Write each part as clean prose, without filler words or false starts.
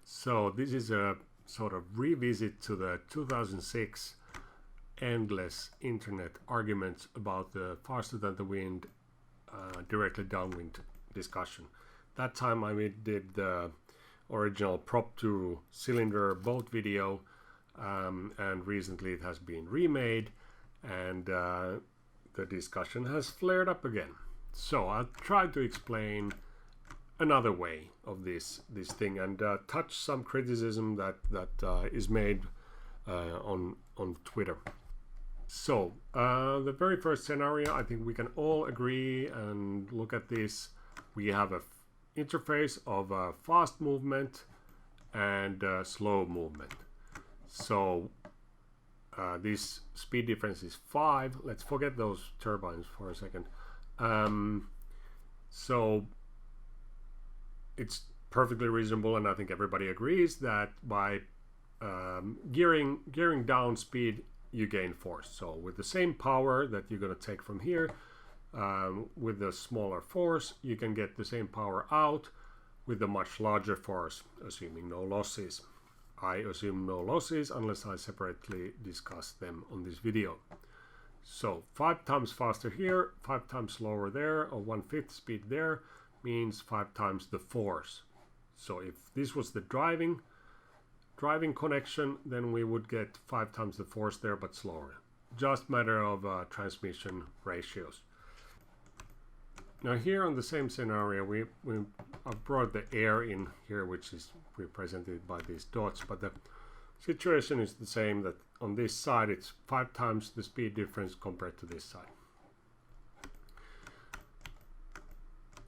So this is a sort of revisit to the 2006 endless internet arguments about the faster than the wind, directly downwind discussion. That time I did the original prop to cylinder boat video, and recently it has been remade, and the discussion has flared up again. So I'll try to explain another way of this thing, and touch some criticism that is made on Twitter. So the very first scenario, I think we can all agree and look at this. We have a interface of fast movement and slow movement. So this speed difference is 5. Let's forget those turbines for a second. So it's perfectly reasonable, and I think everybody agrees that by gearing down speed, you gain force. So with the same power that you're going to take from here, with the smaller force, you can get the same power out with a much larger force, assuming no losses. I assume no losses unless I separately discuss them on this video. So 5 times faster here, 5 times slower there, or 1/5 speed there, means 5 times the force. So if this was the driving connection, then we would get 5 times the force there, but slower. Just matter of transmission ratios. Now here on the same scenario, I've brought the air in here, which is represented by these dots, but the situation is the same, that on this side it's 5 times the speed difference compared to this side.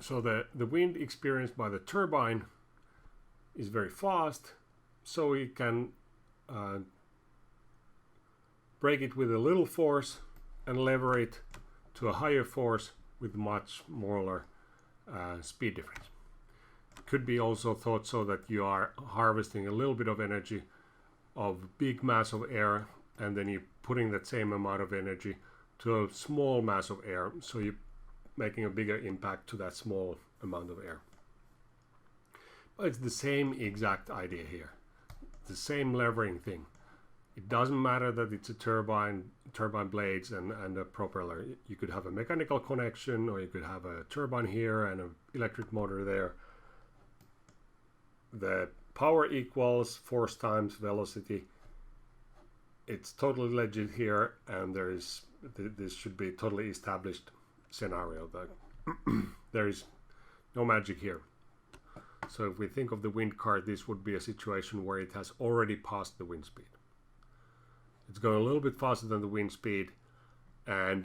So the wind experienced by the turbine is very fast, so we can break it with a little force and lever it to a higher force with much smaller speed difference. Could be also thought so that you are harvesting a little bit of energy of big mass of air, and then you're putting that same amount of energy to a small mass of air, so you're making a bigger impact to that small amount of air. But it's the same exact idea here, the same levering thing. It doesn't matter that it's a turbine blades and a propeller. You could have a mechanical connection, or you could have a turbine here and an electric motor there. The power equals force times velocity. It's totally legit here, and this should be a totally established scenario. That there is no magic here. So if we think of the wind car, this would be a situation where it has already passed the wind speed. It's going a little bit faster than the wind speed, and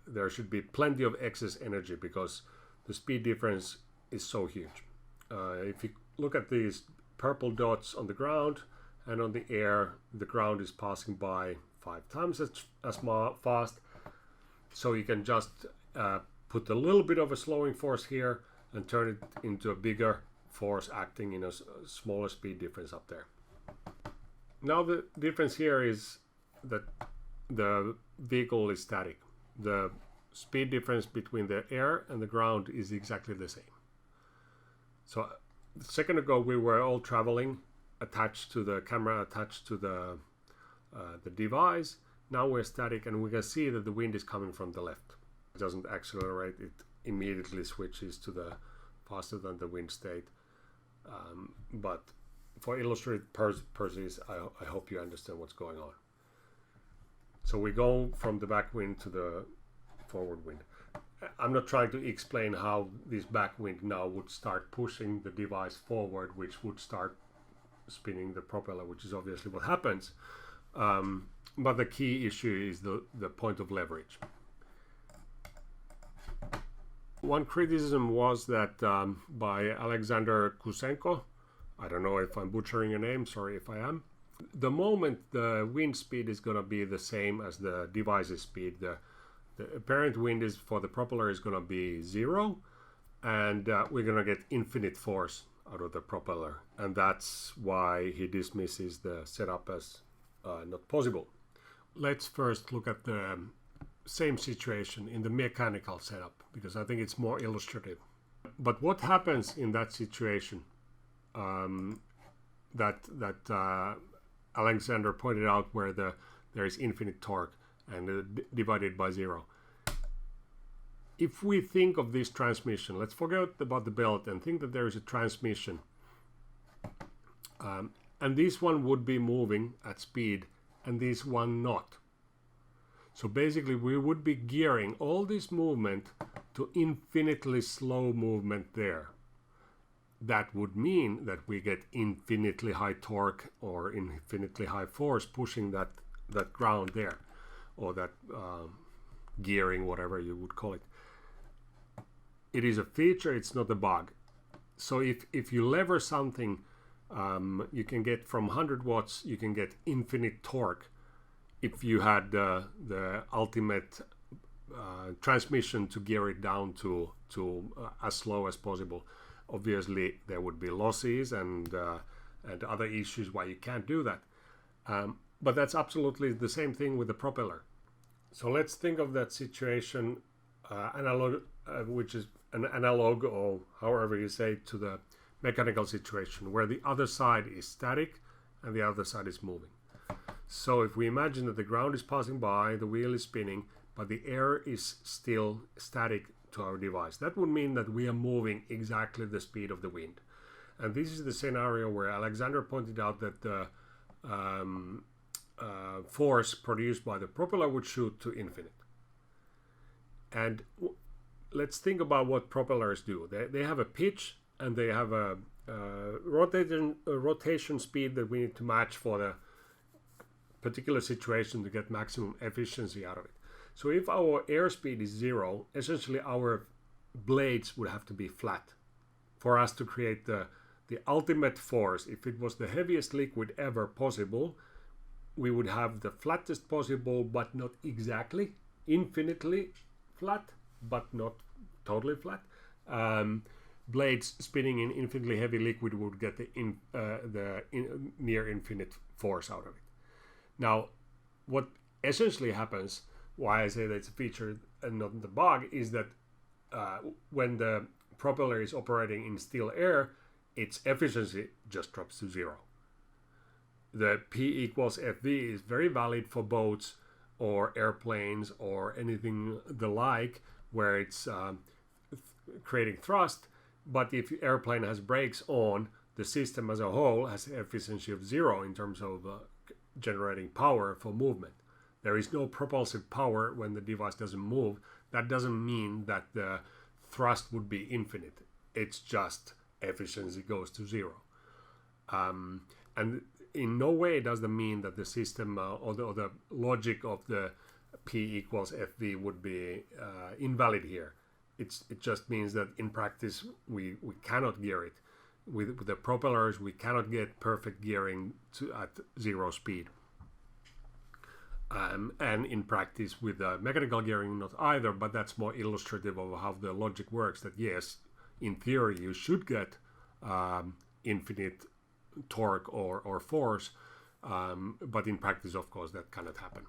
there should be plenty of excess energy because the speed difference is so huge. If you look at these purple dots on the ground and on the air, the ground is passing by 5 times as fast. So you can just put a little bit of a slowing force here and turn it into a bigger force acting in a smaller speed difference up there. Now the difference here is that the vehicle is static. The speed difference between the air and the ground is exactly the same. So a second ago we were all traveling attached to the camera, attached to the device. Now we're static, and we can see that the wind is coming from the left. It doesn't accelerate, it immediately switches to the faster than the wind state. But for illustrative purposes, I hope you understand what's going on. So we go from the back wind to the forward wind. I'm not trying to explain how this back wind now would start pushing the device forward, which would start spinning the propeller, which is obviously what happens. But the key issue is the point of leverage. One criticism was that by Alexander Kusenko, I don't know if I'm butchering your name, sorry if I am. The moment the wind speed is going to be the same as the device's speed, the apparent wind is for the propeller is going to be 0, and we're going to get infinite force out of the propeller, and that's why he dismisses the setup as not possible. Let's first look at the same situation in the mechanical setup, because I think it's more illustrative. But what happens in that situation that Alexander pointed out, where there is infinite torque and divided by zero? If we think of this transmission, let's forget about the belt and think that there is a transmission, and this one would be moving at speed and this one not. So basically we would be gearing all this movement to infinitely slow movement there. That would mean that we get infinitely high torque or infinitely high force pushing that ground there, or that gearing, whatever you would call it. It is a feature, it's not a bug. So if you lever something, you can get from 100 watts, you can get infinite torque if you had the ultimate transmission to gear it down to as slow as possible. Obviously, there would be losses and other issues why you can't do that. But that's absolutely the same thing with the propeller. So let's think of that situation, which is an analog, or however you say, to the mechanical situation, where the other side is static and the other side is moving. So if we imagine that the ground is passing by, the wheel is spinning, but the air is still static to our device, that would mean that we are moving exactly the speed of the wind. And this is the scenario where Alexander pointed out that the force produced by the propeller would shoot to infinite. And let's think about what propellers do. They have a pitch and they have a rotation speed that we need to match for the particular situation to get maximum efficiency out of it. So if our airspeed is zero, essentially our blades would have to be flat for us to create the ultimate force. If it was the heaviest liquid ever possible, we would have the flattest possible, but not exactly infinitely flat, but not totally flat. Blades spinning in infinitely heavy liquid would get the near infinite force out of it. Now, what essentially happens, why I say that it's a feature and not the bug, is that when the propeller is operating in still air, its efficiency just drops to zero. The P equals FV is very valid for boats or airplanes or anything the like, where it's creating thrust. But if the airplane has brakes on, the system as a whole has an efficiency of zero in terms of generating power for movement. There is no propulsive power when the device doesn't move. That doesn't mean that the thrust would be infinite. It's just efficiency goes to zero. And in no way does that mean that the system or the logic of the P equals FV would be invalid here. It just means that in practice we cannot gear it. With the propellers, we cannot get perfect gearing at zero speed. And in practice with the mechanical gearing, not either, but that's more illustrative of how the logic works, that yes, in theory you should get infinite torque or force, but in practice, of course, that cannot happen.